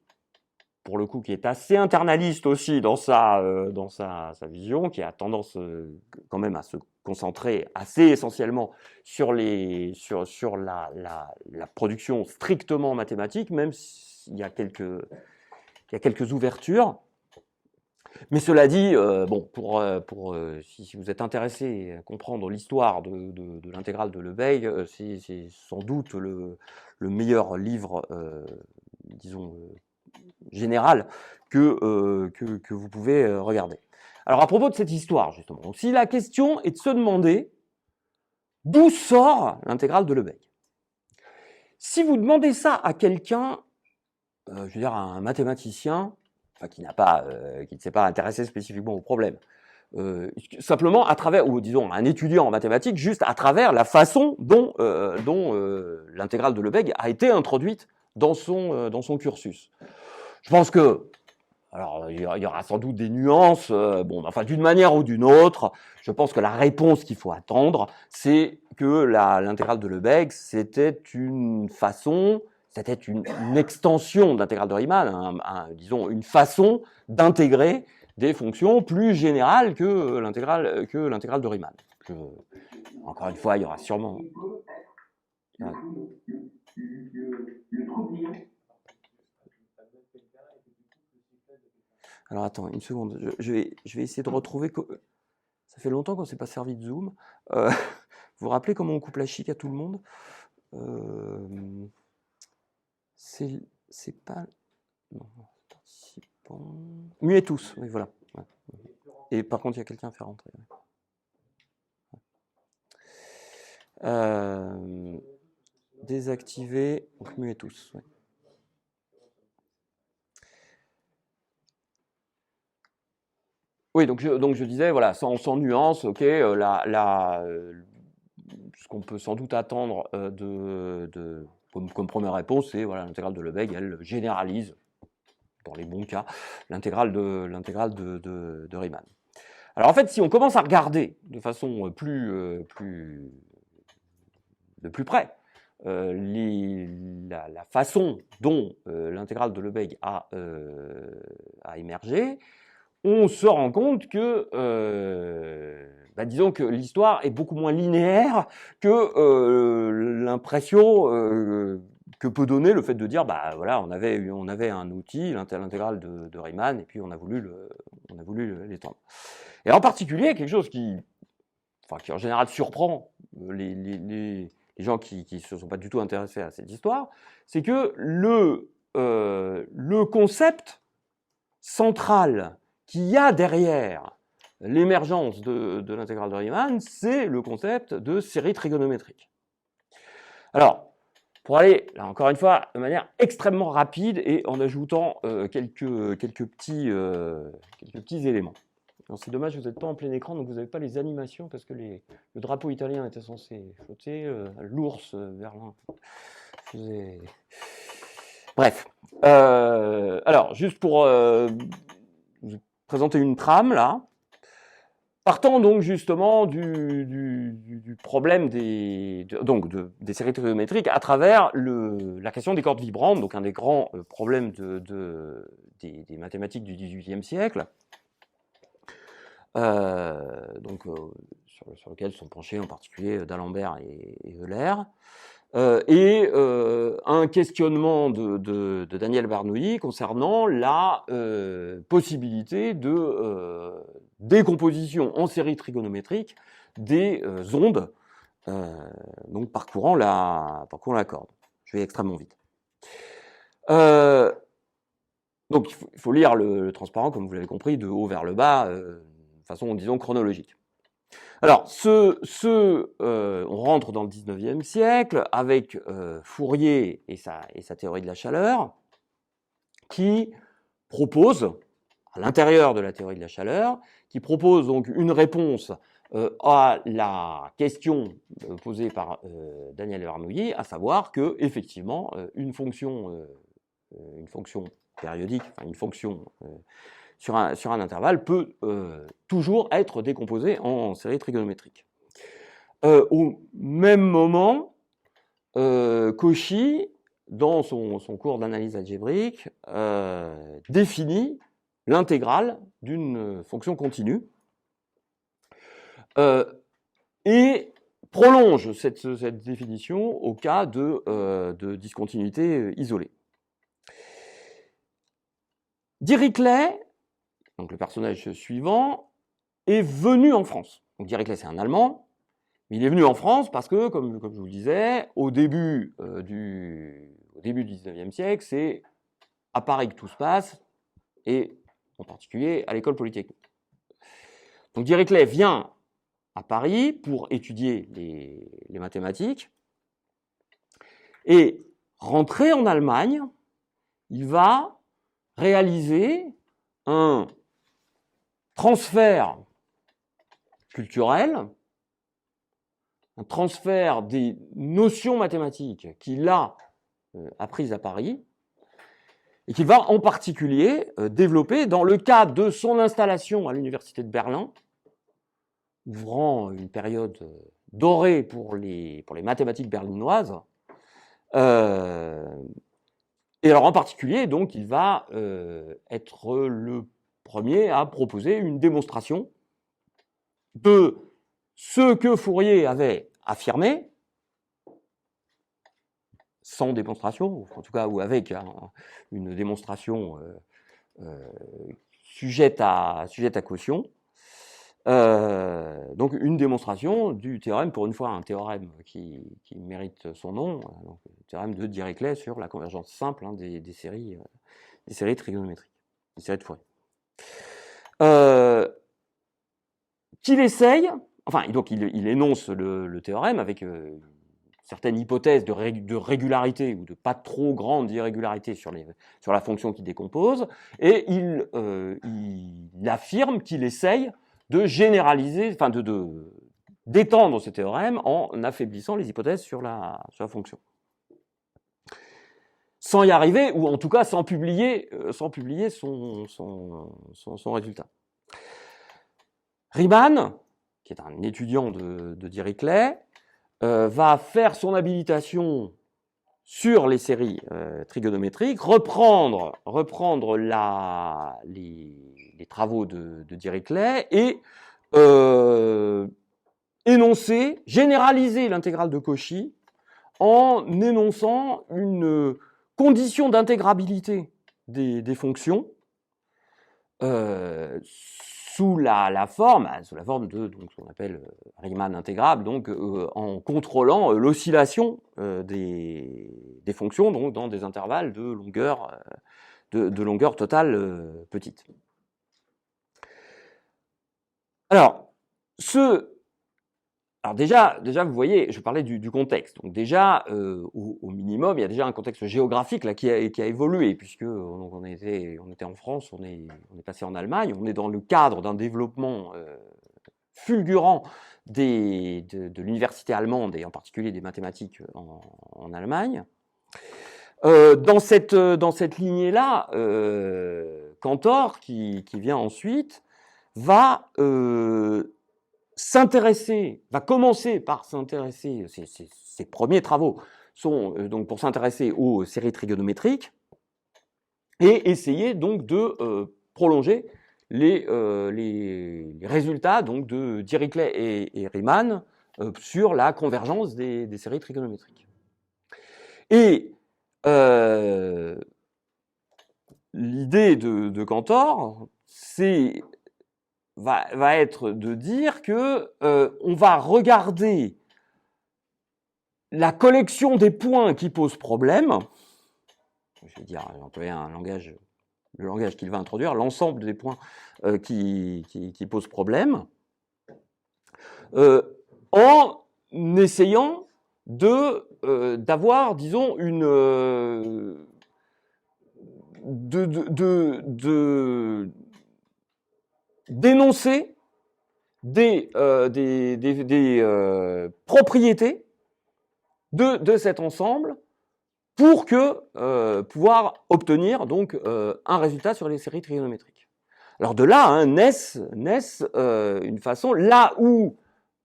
pour le coup, qui est assez internaliste aussi dans sa vision, qui a tendance quand même à se concentrer assez essentiellement sur la production strictement mathématique, même s'il y a quelques ouvertures. Mais cela dit, bon, si vous êtes intéressé à comprendre l'histoire de l'intégrale de Lebesgue, c'est sans doute le meilleur livre, disons, général que vous pouvez regarder. Alors à propos de cette histoire, justement, donc, si la question est de se demander d'où sort l'intégrale de Lebesgue, si vous demandez ça à quelqu'un, je veux dire à un mathématicien, enfin qui ne s'est pas intéressé spécifiquement au problème, simplement à travers, ou disons un étudiant en mathématiques, juste à travers la façon dont l'intégrale de Lebesgue a été introduite dans son cursus. Je pense que, alors il y aura sans doute des nuances, enfin d'une manière ou d'une autre, je pense que la réponse qu'il faut attendre, c'est que l'intégrale de Lebesgue, c'était une extension de l'intégrale de Riemann, disons une façon d'intégrer des fonctions plus générales que l'intégrale de Riemann. Encore une fois, il y aura sûrement... Alors attends, une seconde, je vais essayer de retrouver... Ça fait longtemps qu'on ne s'est pas servi de Zoom. Vous vous rappelez comment on coupe la chic à tout le monde? C'est pas... Non, participants... Muet tous, oui, voilà. Ouais. Et par contre, il y a quelqu'un à faire rentrer. Désactiver, donc muet tous, ouais. Oui, donc je disais, voilà, sans nuance, ok, ce qu'on peut sans doute attendre comme première réponse, c'est voilà, l'intégrale de Lebesgue, elle généralise, dans les bons cas, l'intégrale de Riemann. Alors en fait, si on commence à regarder de façon de plus près la façon dont l'intégrale de Lebesgue a émergé, on se rend compte que, disons que l'histoire est beaucoup moins linéaire que l'impression que peut donner le fait de dire, voilà, on avait un outil, l'intégrale de Riemann, et puis on a voulu l'étendre. Et en particulier, quelque chose qui en général surprend les gens qui ne se sont pas du tout intéressés à cette histoire, c'est que le concept central qu'il y a derrière l'émergence de l'intégrale de Riemann, c'est le concept de série trigonométrique. Alors, pour aller, là encore une fois, de manière extrêmement rapide et en ajoutant quelques petits éléments. C'est dommage, vous n'êtes pas en plein écran, donc vous n'avez pas les animations, parce que le drapeau italien était censé flotter, l'ours, Berlin. Bref. Alors, juste pour vous présenter une trame, là. Partant donc justement du problème des séries trigonométriques à travers la question des cordes vibrantes, donc un des grands problèmes des mathématiques du XVIIIe siècle, sur lequel sont penchés en particulier d'Alembert et Euler, et un questionnement de Daniel Bernoulli concernant la possibilité de décomposition en série trigonométrique des ondes donc parcourant la corde. Je vais extrêmement vite. Donc il faut lire le transparent, comme vous l'avez compris, de haut vers le bas, de façon, disons, chronologique. Alors, on rentre dans le 19e siècle avec Fourier et sa théorie de la chaleur, qui propose, à l'intérieur de la théorie de la chaleur, qui propose donc une réponse à la question posée par Daniel Bernoulli, à savoir que, effectivement, une fonction périodique, enfin une fonction sur un intervalle peut toujours être décomposée en série trigonométrique. Au même moment, Cauchy, dans son cours d'analyse algébrique, définit l'intégrale d'une fonction continue et prolonge cette définition au cas de discontinuité isolée. Dirichlet, donc le personnage suivant, est venu en France. Donc Dirichlet, c'est un Allemand, mais il est venu en France parce que, comme je vous le disais, au début du XIXe siècle, c'est à Paris que tout se passe, et en particulier à l'école polytechnique. Donc Dirichlet vient à Paris pour étudier les mathématiques, et rentré en Allemagne, il va réaliser un transfert culturel, un transfert des notions mathématiques qu'il a apprises à Paris, et qu'il va en particulier développer dans le cadre de son installation à l'université de Berlin, ouvrant une période dorée pour les mathématiques berlinoises. Et alors en particulier, donc, il va être le premier à proposer une démonstration de ce que Fourier avait affirmé, sans démonstration, en tout cas, ou avec une démonstration sujette à caution. Donc une démonstration du théorème, pour une fois un théorème qui mérite son nom, donc, le théorème de Dirichlet sur la convergence simple des séries trigonométriques, des séries de Fourier. Qu'il essaye, enfin, donc il énonce le théorème avec certaines hypothèses de régularité ou de pas trop grande irrégularité sur la fonction qu'il décompose, et il affirme qu'il essaye de généraliser, enfin d'étendre ce théorème en affaiblissant les hypothèses sur la fonction. Sans y arriver, ou en tout cas sans publier son résultat. Riemann, qui est un étudiant de Dirichlet, va faire son habilitation sur les séries trigonométriques, reprendre les travaux de Dirichlet et généraliser l'intégrale de Cauchy en énonçant une condition d'intégrabilité des fonctions sous la forme de donc, ce qu'on appelle Riemann intégrable, donc en contrôlant l'oscillation des fonctions donc, dans des intervalles de longueur totale petite. Alors déjà, vous voyez, je parlais du contexte. Donc déjà, au minimum, il y a déjà un contexte géographique là qui a évolué, puisque on était en France, on est passé en Allemagne, on est dans le cadre d'un développement fulgurant de l'université allemande, et en particulier des mathématiques en Allemagne. Dans cette lignée-là, Cantor, qui vient ensuite, va va commencer par s'intéresser, ses premiers travaux sont donc pour s'intéresser aux séries trigonométriques et essayer donc de prolonger les résultats donc de Dirichlet et Riemann sur la convergence des séries trigonométriques. Et l'idée de Cantor, va être de dire que on va regarder la collection des points qui posent problème. Je vais dire, employer le langage qu'il va introduire, l'ensemble des points qui posent problème, en essayant d'avoir, disons, d'énoncer des propriétés de cet ensemble pour pouvoir obtenir donc un résultat sur les séries trigonométriques. Alors de là hein, naissent une façon, là où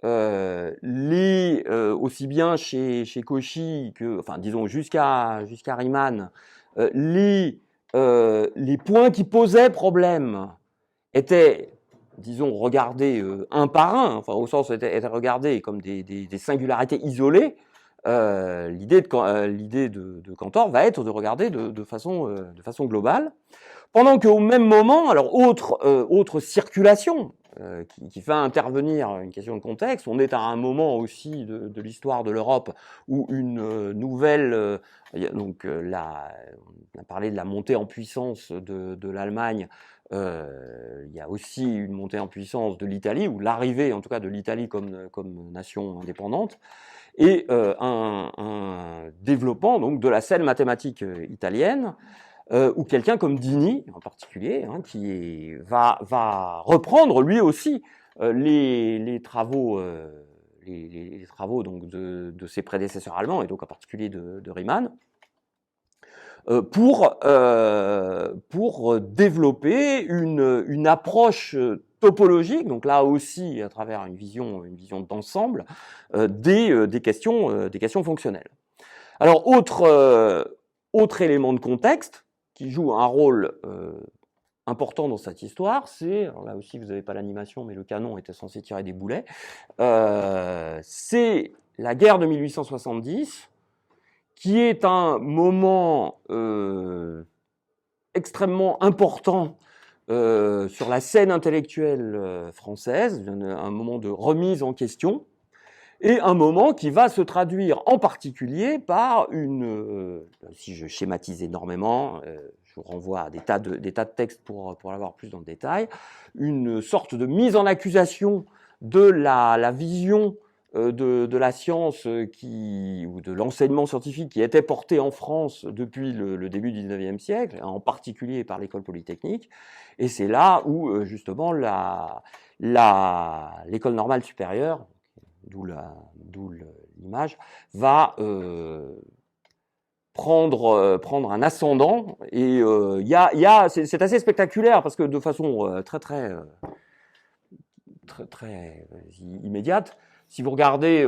aussi bien chez Cauchy que, enfin disons jusqu'à Riemann, les points qui posaient problème étaient, disons, regardés un par un, enfin au sens étaient regardés comme des singularités isolées. L'idée de Cantor va être de regarder de façon globale, pendant qu'au même moment, alors autre circulation qui fait intervenir une question de contexte, on est à un moment aussi de l'histoire de l'Europe où une nouvelle, donc on a parlé de la montée en puissance de l'Allemagne, il y a aussi une montée en puissance de l'Italie, ou l'arrivée en tout cas de l'Italie comme nation indépendante, et un développement donc de la scène mathématique italienne, où quelqu'un comme Dini en particulier, hein, va reprendre lui aussi les travaux donc de ses prédécesseurs allemands, et donc en particulier de Riemann, pour développer une approche topologique, donc là aussi à travers une vision d'ensemble des questions fonctionnelles. Alors autre élément de contexte qui joue un rôle important dans cette histoire, c'est, alors là aussi vous n'avez pas l'animation, mais le canon était censé tirer des boulets, c'est la guerre de 1870, qui est un moment extrêmement important sur la scène intellectuelle française, un moment de remise en question, et un moment qui va se traduire en particulier par si je schématise énormément, je vous renvoie à des tas de textes pour l'avoir plus dans le détail, une sorte de mise en accusation de la vision de la science ou de l'enseignement scientifique qui était porté en France depuis le début du XIXe siècle, en particulier par l'école polytechnique, et c'est là où justement l'école normale supérieure, d'où l'image, va prendre un ascendant, et c'est assez spectaculaire parce que de façon très immédiate, si vous regardez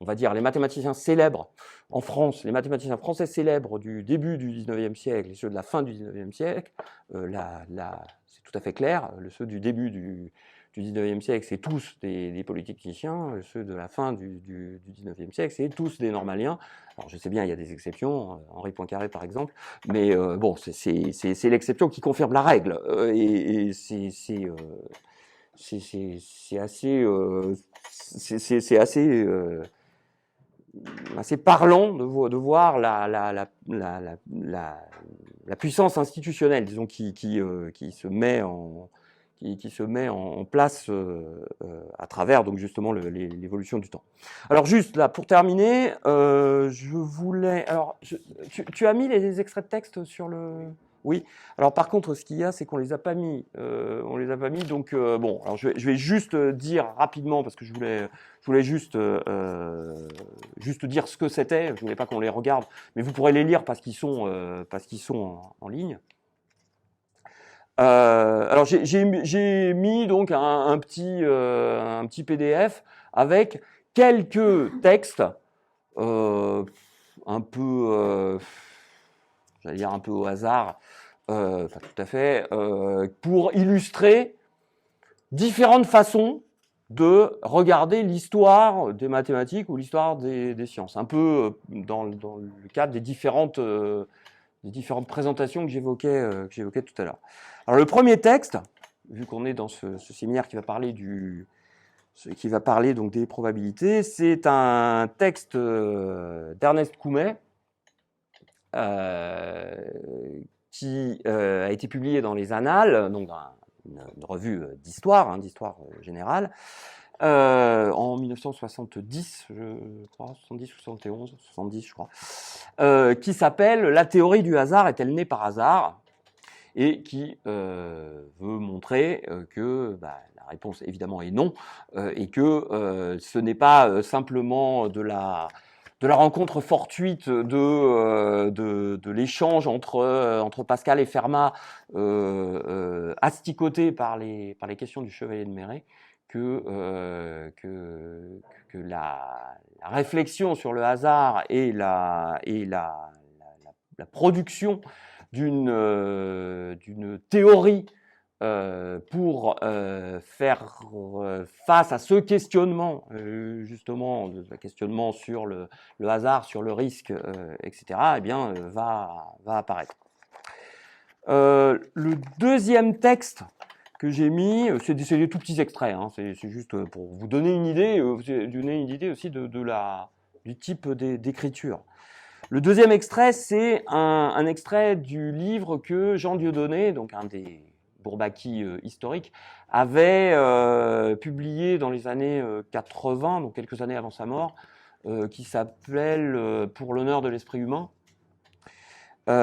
on va dire les mathématiciens célèbres en France, les mathématiciens français célèbres du début du XIXe siècle et ceux de la fin du XIXe siècle, c'est tout à fait clair, ceux du début du XIXe siècle, c'est tous des polytechniciens, ceux de la fin du XIXe siècle, c'est tous des normaliens. Alors je sais bien, il y a des exceptions, Henri Poincaré par exemple, mais bon, c'est l'exception qui confirme la règle, et c'est assez parlant de voir la puissance institutionnelle, disons, qui se met en place à travers donc justement l'évolution du temps. Alors juste là pour terminer, je voulais, alors tu as mis les extraits de texte sur le... Oui. Alors par contre, ce qu'il y a, c'est qu'on les a pas mis. Donc bon, alors je vais juste dire rapidement parce que je voulais juste dire ce que c'était. Je voulais pas qu'on les regarde, mais vous pourrez les lire parce qu'ils sont en ligne. Alors j'ai mis donc un petit PDF avec quelques textes un peu, j'allais dire un peu au hasard, pas tout à fait, pour illustrer différentes façons de regarder l'histoire des mathématiques ou l'histoire des sciences, un peu dans le cadre des différentes présentations que j'évoquais tout à l'heure. Alors le premier texte, vu qu'on est dans ce séminaire qui va parler donc des probabilités, c'est un texte d'Ernest Coumet qui a été publié dans les Annales, donc dans une revue d'histoire, d'histoire générale, en 1970, je crois, 70, 71, 70, je crois, qui s'appelle « La théorie du hasard est-elle née par hasard ?» et qui veut montrer que la réponse évidemment est non, et que ce n'est pas simplement de la rencontre fortuite de l'échange entre Pascal et Fermat, asticoté par les questions du Chevalier de Méret, que la réflexion sur le hasard et la production d'une théorie pour faire face à ce questionnement, justement, le questionnement sur le hasard, sur le risque, etc., eh bien, va apparaître. Le deuxième texte que j'ai mis, c'est des tout petits extraits, c'est juste pour vous donner une idée, aussi du type d'écriture. Le deuxième extrait, c'est un extrait du livre que Jean Dieudonné, donc un des Bourbaki historiques, avait publié dans les années 80, donc quelques années avant sa mort, qui s'appelle Pour l'honneur de l'esprit humain. Je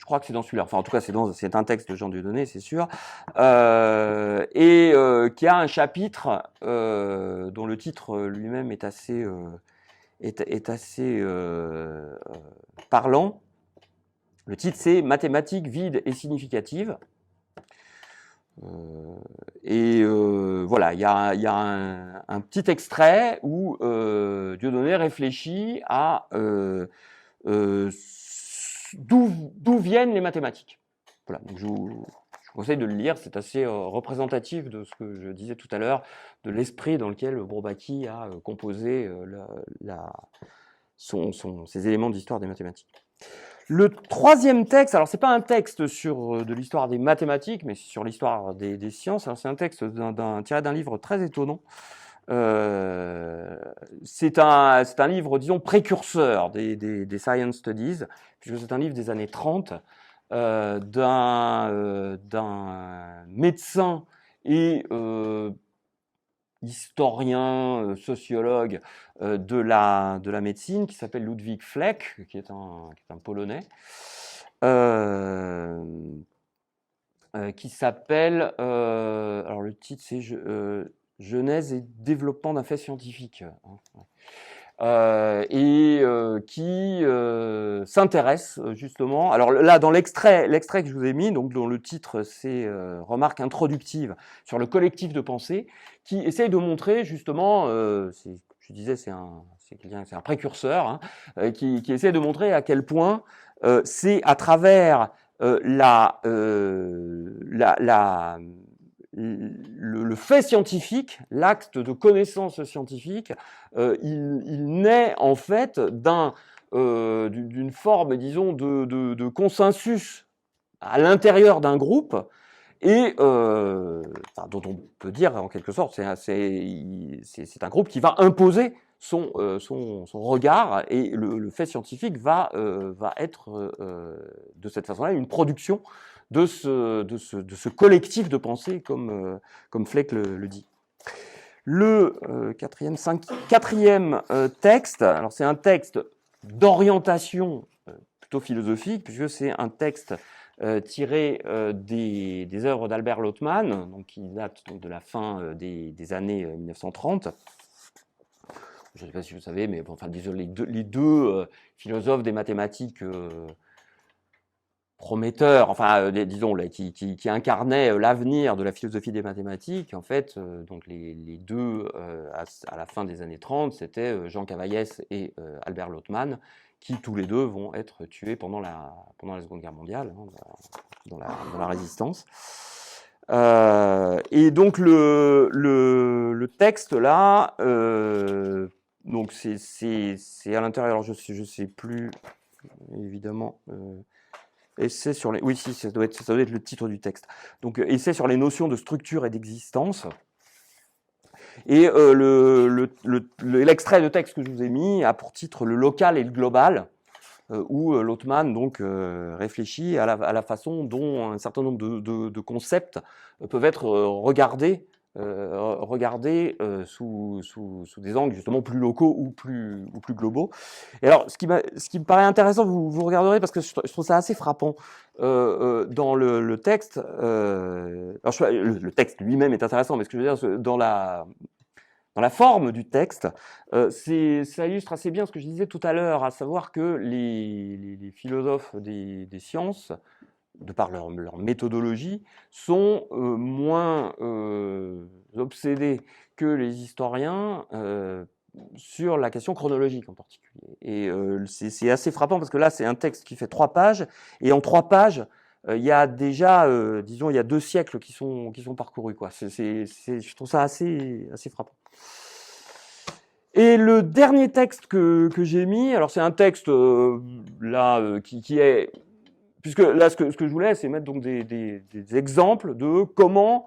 crois que c'est dans celui-là. Enfin, en tout cas, c'est un texte de Jean Dieudonné, c'est sûr, et qui a un chapitre dont le titre lui-même est assez parlant. Le titre, c'est « Mathématiques vides et significatives ». Voilà, il y a un petit extrait où Dieudonné réfléchit à d'où viennent les mathématiques. Voilà, donc je vous conseille de le lire, c'est assez représentatif de ce que je disais tout à l'heure, de l'esprit dans lequel Bourbaki a composé ses éléments d'histoire des mathématiques. Le troisième texte, alors c'est pas un texte sur de l'histoire des mathématiques, mais sur l'histoire des sciences. Alors c'est un texte tiré d'un livre très étonnant. C'est un livre, disons, précurseur des Science Studies, puisque c'est un livre des années 30 d'un médecin et historien, sociologue de la médecine, qui s'appelle Ludwig Fleck, qui est un Polonais, qui s'appelle, alors le titre c'est Genèse et développement d'un fait scientifique, qui s'intéresse justement, alors là dans l'extrait que je vous ai mis, donc dont le titre c'est remarque introductive sur le collectif de pensée, qui essaye de montrer justement, je disais c'est un précurseur, qui essaie de montrer à quel point c'est à travers le fait scientifique, l'acte de connaissance scientifique, il naît en fait d'une forme, disons, de consensus à l'intérieur d'un groupe, et dont on peut dire en quelque sorte c'est un groupe qui va imposer son regard, et le fait scientifique va être de cette façon-là une production de ce collectif de pensée, comme Fleck le dit. Le quatrième texte, alors c'est un texte d'orientation plutôt philosophique, puisque c'est un texte tiré des œuvres d'Albert Lothman, donc qui date donc de la fin des années 1930. Je ne sais pas si vous savez, mais bon, enfin, disons, les deux philosophes des mathématiques prometteur, enfin, disons, là, qui incarnait l'avenir de la philosophie des mathématiques, en fait, donc les deux, à la fin des années 30, c'était Jean Cavaillès et Albert Lothman, qui tous les deux vont être tués pendant la Seconde Guerre mondiale, hein, dans la résistance. Et donc le texte là, donc c'est à l'intérieur, alors je sais plus évidemment. Essai sur les, oui, si, ça doit être le titre du texte. Donc essai sur les notions de structure et d'existence. Et l'extrait de texte que je vous ai mis a pour titre le local et le global, où Lothman donc réfléchit à la façon dont un certain nombre de concepts peuvent être regardés sous des angles justement plus locaux ou plus globaux. Et alors, ce qui me paraît intéressant, vous regarderez parce que je trouve ça assez frappant dans le texte. Alors le texte lui-même est intéressant, mais ce que je veux dire, dans la forme du texte, ça illustre assez bien ce que je disais tout à l'heure, à savoir que les philosophes des sciences, de par leur méthodologie, sont moins obsédés que les historiens sur la question chronologique en particulier. Et c'est assez frappant parce que là, c'est un texte qui fait 3 pages, et en 3 pages, il y a déjà, disons, il y a 2 siècles qui sont parcourus, quoi. Je trouve ça assez frappant. Et le dernier texte que j'ai mis, alors c'est un texte là qui est, puisque là ce que je voulais, c'est mettre donc des exemples de comment,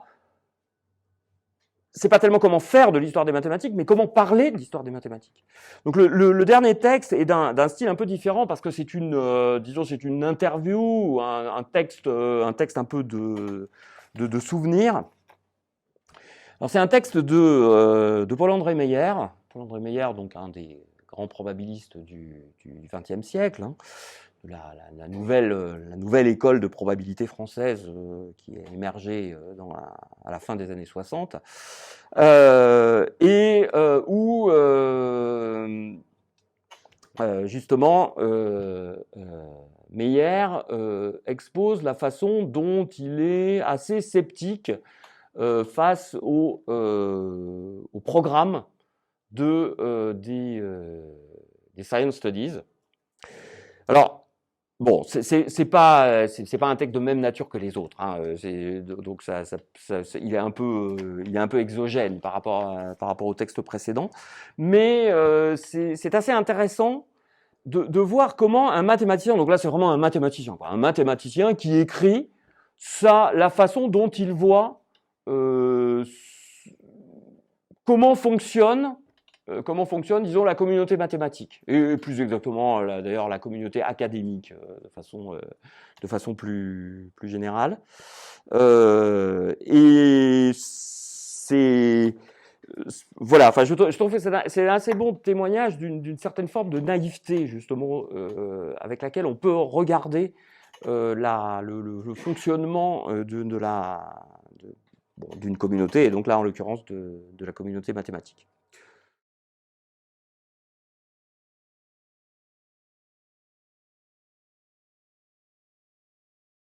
c'est pas tellement comment faire de l'histoire des mathématiques, mais comment parler de l'histoire des mathématiques. Donc le dernier texte est d'un style un peu différent parce que c'est disons, c'est une interview, un texte un peu de souvenirs. Alors c'est un texte de Paul-André Meyer. Paul-André Meyer, donc un des grands probabilistes du XXe siècle, hein, la nouvelle école de probabilité française qui est émergée à la fin des années 60, et où justement Meyer expose la façon dont il est assez sceptique face au programme des Science Studies. Alors, bon, c'est pas un texte de même nature que les autres, hein, donc il est un peu exogène par rapport au texte précédent, mais c'est assez intéressant de voir comment un mathématicien, donc là c'est vraiment un mathématicien, quoi, un mathématicien qui écrit la façon dont il voit comment fonctionne, disons, la communauté mathématique, et plus exactement, d'ailleurs, la communauté académique, de façon plus générale. Et c'est... Voilà, enfin, je trouve que c'est un assez bon témoignage d'une certaine forme de naïveté, justement, avec laquelle on peut regarder le fonctionnement d'une communauté, et donc là, en l'occurrence, de la communauté mathématique.